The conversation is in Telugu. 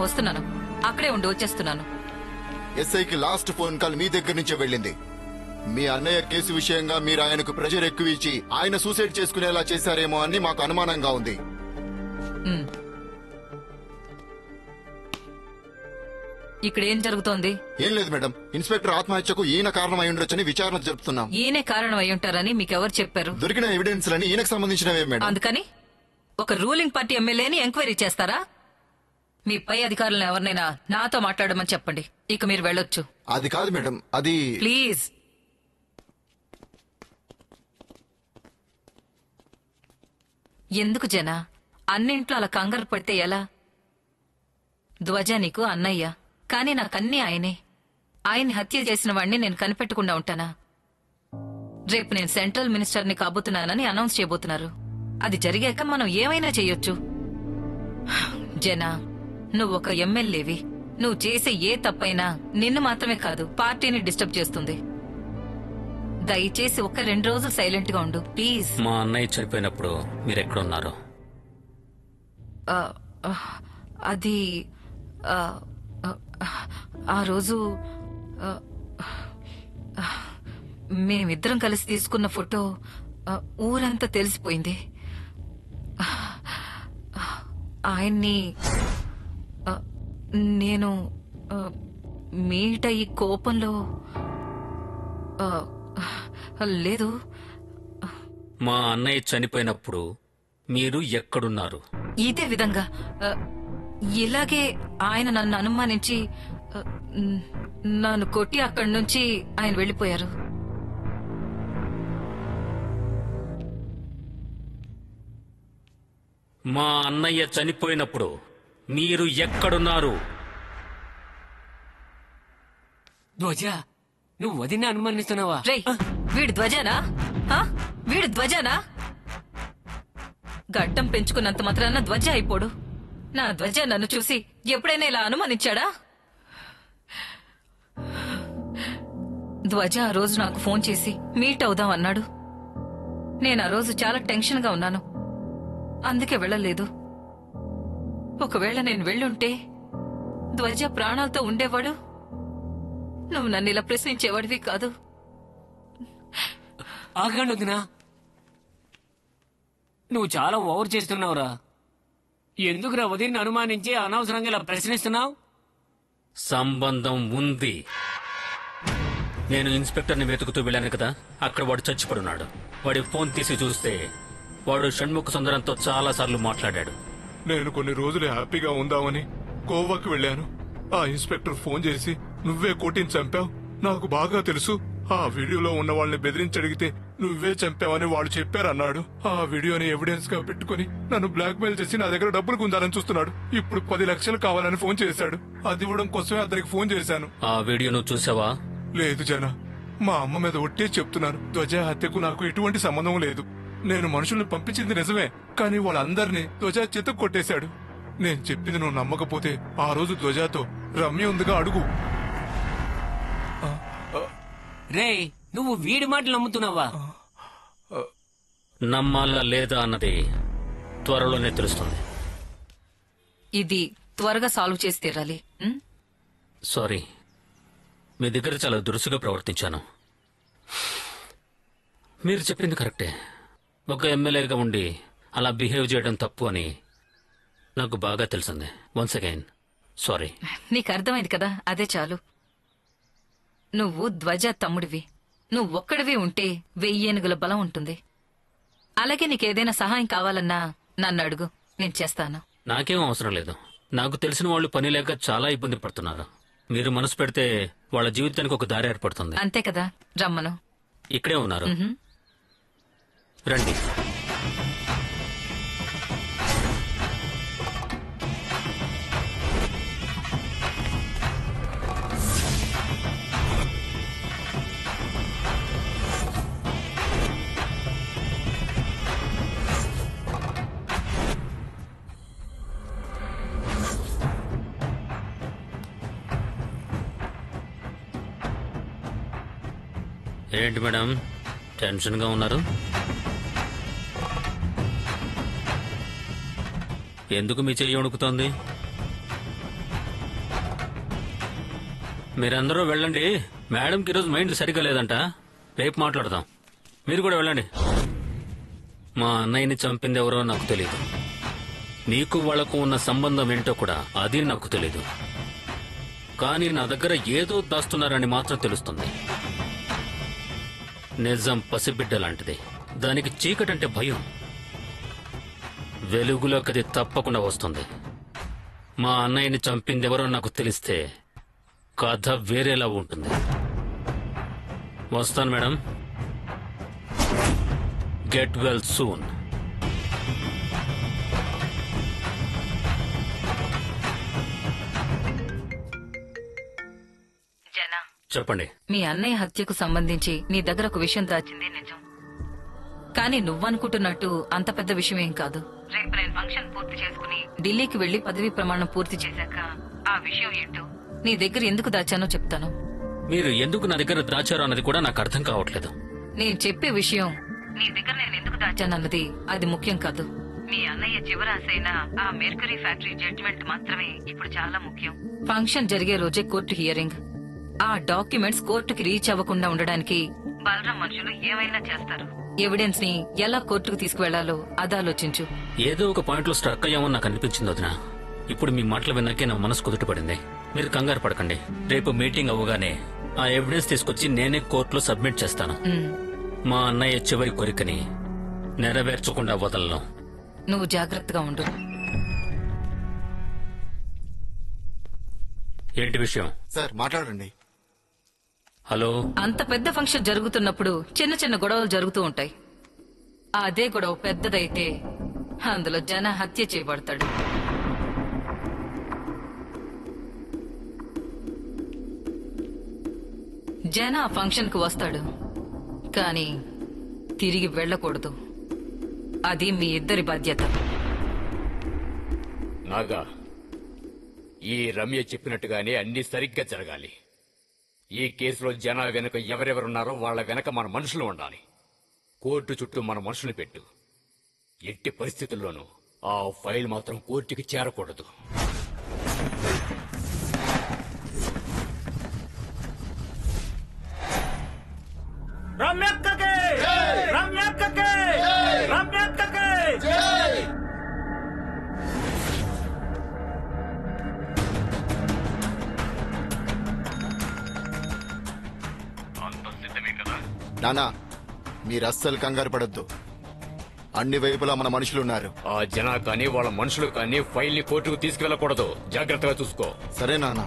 వస్తున్నాను. అక్కడే ఉండి వచ్చేస్తున్నాను. ఎస్ఐకి లాస్ట్ ఫోన్ కాల్ మీ దగ్గర నుంచే వెళ్ళింది. మీ అన్నయ్య కేసు విషయంగా మీరు ఆయనకు ప్రెషర్ ఎక్కువ ఇచ్చి ఆయన సూసైడ్ చేసుకునేలా చేశారేమో అని మాకు అనుమానంగా ఉంది. ఇక్కడ ఏం జరుగుతోంది? ఏం లేదు మేడం, ఇన్స్పెక్టర్ ఆత్మహత్యకు ఈయన కారణం అయి ఉండొచ్చని విచారణ జరుపుతున్నాం. ఈయనే కారణం అయి ఉంటారని మీకెవరు చెప్పారు? దొరికిన ఎవిడెన్స్ లని ఈయనకు సంబంధించినవే మేడం. అందుకని ఒక రూలింగ్ పార్టీ ఎమ్మెల్యేని ఎంక్వైరీ చేస్తారా? మీ పై అధికారులను ఎవరినైనా నాతో మాట్లాడమని చెప్పండి. ఇక మీరు వెళ్ళొచ్చు. అది కాదు మేడం, అది ప్లీజ్. ఎందుకు జనా అన్నింట్లో అలా కంగారు పడితే ఎలా? ధ్వజ నీకు అన్నయ్య, కానీ నాకన్నీ ఆయనే. ఆయన్ని హత్య చేసిన వాడిని నేను కనిపెట్టకుండా ఉంటానా? రేపు నేను సెంట్రల్ మినిస్టర్ని కాబోతున్నానని అనౌన్స్ చేయబోతున్నారు. అది జరిగాక మనం ఏమైనా చెయ్యొచ్చు. జనా, నువ్వు ఒక ఎమ్మెల్యేవి. నువ్వు చేసే ఏ తప్పైనా నిన్ను మాత్రమే కాదు, పార్టీని డిస్టర్బ్ చేస్తుంది. దయచేసి 1-2 రోజులు సైలెంట్ గా ఉండు ప్లీజ్. మా అన్నయ్య చనిపోయినప్పుడు మీరెక్కడున్నారు? అది ఆ రోజు మేమిద్దరం కలిసి తీసుకున్న ఫోటో ఊరంతా తెలిసిపోయింది. ఆయన్ని నేను మీట ఈ కోపంలో లేదు. మా అన్నయ్య చనిపోయినప్పుడు మీరు ఎక్కడున్నారు? ఇదే విధంగా ఇలాగే ఆయన నన్ను అనుమానించి నన్ను కొట్టి అక్కడి నుంచి ఆయన వెళ్లిపోయారు. మా అన్నయ్య చనిపోయినప్పుడు మీరు ఎక్కడున్నారు? ధ్వజ, నువ్వు వదిన అనుమానిస్తున్నావా? రేయ్, వీడు ధ్వజనా? వీడు ధ్వజనా? గడ్డం పెంచుకున్నంత మాత్రాన ధ్వజ అయిపోడు. నా ధ్వజ నన్ను చూసి ఎప్పుడైనా ఇలా అనుమానించాడా? ధ్వజ ఆ రోజు నాకు ఫోన్ చేసి మీట్ అవుదాం అన్నాడు. నేను ఆ రోజు చాలా టెన్షన్ గా ఉన్నాను, అందుకే వెళ్ళలేదు. ఒకవేళ నేను వెళ్ళుంటే ధ్వజ ప్రాణాలతో ఉండేవాడు. నువ్వు నన్ను ఇలా ప్రశ్నించేవాడివి కాదు. ఆగండి వదినా, నువ్వు చాలా ఓవర్ చేస్తున్నావురా. ఎందుకురా వదిన్ని అనుమానించి అనవసరంగా ఇలా ప్రశ్నిస్తున్నావు? సంబంధం ఉంది. నేను ఇన్స్పెక్టర్ని వెతుకుతూ వెళ్ళాను కదా, అక్కడ వాడు చచ్చిపడున్నాడు. వాడి ఫోన్ తీసి చూస్తే వాడు షణ్ముఖ సుందరంతో చాలా సార్లు మాట్లాడాడు. నేను కొన్ని రోజులు హ్యాపీగా ఉందామని గోవాకి వెళ్ళాను. ఆ ఇన్స్పెక్టర్ ఫోన్ చేసి నువ్వే కోటిని చంపావు, నాకు బాగా తెలుసు, ఆ వీడియోలో ఉన్న వాళ్ళని బెదిరించి అడిగితే నువ్వే చంపావని వాళ్ళు చెప్పారన్నాడు. ఆ వీడియోని ఎవిడెన్స్ గా పెట్టుకుని నన్ను బ్లాక్ మెయిల్ చేసి నా దగ్గర డబ్బులు గుందాలని చూస్తున్నాడు. ఇప్పుడు 10 లక్షలు కావాలని ఫోన్ చేశాడు. అది ఇవ్వడం కోసమే అతనికి ఫోన్ చేశాను. ఆ వీడియో నువ్వు చూసావా? లేదు జనా, మా అమ్మ మీద ఒట్టే చెప్తున్నాను. ధ్వజ హత్యకు నాకు ఎటువంటి సంబంధం లేదు. నేను మనుషుల్ని పంపించింది నిజమే, కానీ వాళ్ళందరినీ ధ్వజ చేత కొట్టేశాడు. నేను చెప్పింది నువ్వు నమ్మకపోతే ఆ రోజు ధ్వజతో రమ్య ఉందిగా అడుగు. రే, నువ్వు వీడి మాటలు నమ్ముతున్నావా? నమ్మాలా లేదా అన్నది త్వరలోనే తెలుస్తుంది. ఇది త్వరగా సాల్వ్ చేసి తీరాలి. సారీ, మీ దగ్గర చాలా దురుసుగా ప్రవర్తించాను. మీరు చెప్పింది కరెక్టే. ఒక ఎమ్మెల్యేగా ఉండి అలా బిహేవ్ చేయడం తప్పు అని నాకు బాగా తెలిసింది. Once again sorry. నీకు అర్థమైంది కదా, అదే చాలు. నువ్వు ధ్వజ తమ్ముడివి. నువ్వు ఒక్కడివి ఉంటే 1000 ఏనుగుల బలం ఉంటుంది. అలాగే నీకేదైనా సహాయం కావాలన్నా నన్ను అడుగు, నేను చేస్తాను. నాకేం అవసరం లేదు. నాకు తెలిసిన వాళ్ళు పని లేక చాలా ఇబ్బంది పడుతున్నారు. మీరు మనసు పెడితే వాళ్ళ జీవితానికి ఒక దారి ఏర్పడుతుంది. అంతే కదా, రమ్మను. ఇక్కడే ఉన్నారు, రండి. ఏంటి మేడం, టెన్షన్గా ఉన్నారు? ఎందుకు మీ చెయ్యి వణుకుతోంది? మీరందరూ వెళ్ళండి. మేడంకి ఈరోజు మైండ్ సరిగ్గా లేదంట. రేపు మాట్లాడదాం. మీరు కూడా వెళ్ళండి. మా అన్నయ్యని చంపింది ఎవరో నాకు తెలియదు. నీకు వాళ్లకు ఉన్న సంబంధం ఏంటో కూడా అది నాకు తెలీదు. కానీ నా దగ్గర ఏదో దాస్తున్నారని మాత్రం తెలుస్తుంది. నిజం పసిబిడ్డ లాంటిది. దానికి చీకటంటే భయం. వెలుగులోకి అది తప్పకుండా వస్తుంది. మా అన్నయ్యని చంపిందెవరో నాకు తెలిస్తే కథ వేరేలా ఉంటుంది. వస్తాను మేడం. Get well soon. జనా, చెప్పండి. మీ అన్నయ్య హత్యకు సంబంధించి నీ దగ్గర ఒక విషయం దాచింది నిజం. కానీ నువ్వనుకుంటున్నట్టు అంత పెద్ద విషయం ఏం కాదు. రేపు నేను ఫంక్షన్ పూర్తి చేసుకుని ఢిల్లీకి వెళ్లి పదవీ ప్రమాణం పూర్తి చేశాక ఆ విషయం ఏంటో నీ దగ్గర ఎందుకు దాచానో చెప్తాను. మీరు ఎందుకు నా దగ్గర దాచారో అన్నది కూడా నాకు అర్థం కావట్లేదు. నేను చెప్పే విషయం నీ దగ్గర నేను ఎందుకు దాచానన్నది అది ముఖ్యం కాదు. మీ అన్నయ్య చివరి ఆశైన ఆ మెర్కరీ ఫ్యాక్టరీ జడ్జిమెంట్ మాత్రమే ఇప్పుడు చాలా ముఖ్యం. ఫంక్షన్ జరిగే రోజే కోర్టు హియరింగ్. ఆ డాక్యుమెంట్స్ కోర్టుకి రీచ్ అవ్వకుండా ఉండడానికి బలరాం మనుషులు ఏమైనా చేస్తారు. ఎవిడెన్స్ ని ఎలా కోర్టుకు తీసుకువెళ్లాలో అది ఆలోచించు. ఏదో ఒక పాయింట్ లో స్ట్రక్ అయ్యామని నాకు అనిపించింది వదినా. ఇప్పుడు మీ మాటలు విన్నాకే నా మనసు కుదుటపడింది. మీరు కంగారు పడకండి. రేపు మీటింగ్ అవ్వగానే ఆ ఎవిడెన్స్ తీసుకొచ్చి నేనే కోర్టులో సబ్మిట్ చేస్తాను. మా అన్నయ్య చివరి కోరికని నెరవేర్చకుండా వదలను. నువ్వు జాగ్రత్తగా ఉండు. ఏంటి విషయం? సార్ మాట్లాడండి. హలో. అంత పెద్ద ఫంక్షన్ జరుగుతున్నప్పుడు చిన్న చిన్న గొడవలు జరుగుతూ ఉంటాయి. అదే గొడవ పెద్దదైతే అందులో జన హత్య చేయబడతాడు. జన ఆ ఫంక్షన్ కు వస్తాడు, కానీ తిరిగి వెళ్ళకూడదు. అది మీ ఇద్దరి బాధ్యత. నాగా, ఈ రమ్య చెప్పినట్టుగానే అన్ని సరిగ్గా జరగాలి. ఈ కేసులో జనా వెనుక ఎవరెవరున్నారో వాళ్ల వెనక మన మనుషులు ఉండాలి. కోర్టు చుట్టూ మన మనుషులు పెట్టు. ఎట్టి పరిస్థితుల్లోనూ ఆ ఫైల్ మాత్రం కోర్టుకి చేరకూడదు. నానా, మీరు అస్సలు కంగారు పడద్దు. అన్ని వైపులా మన మనుషులున్నారు. ఆ జనా కానీ వాళ్ళ మనుషులు కానీ ఫైల్ ని కోర్టుకు తీసుకువెళ్ళకూడదు. జాగ్రత్తగా చూసుకో. సరే నానా.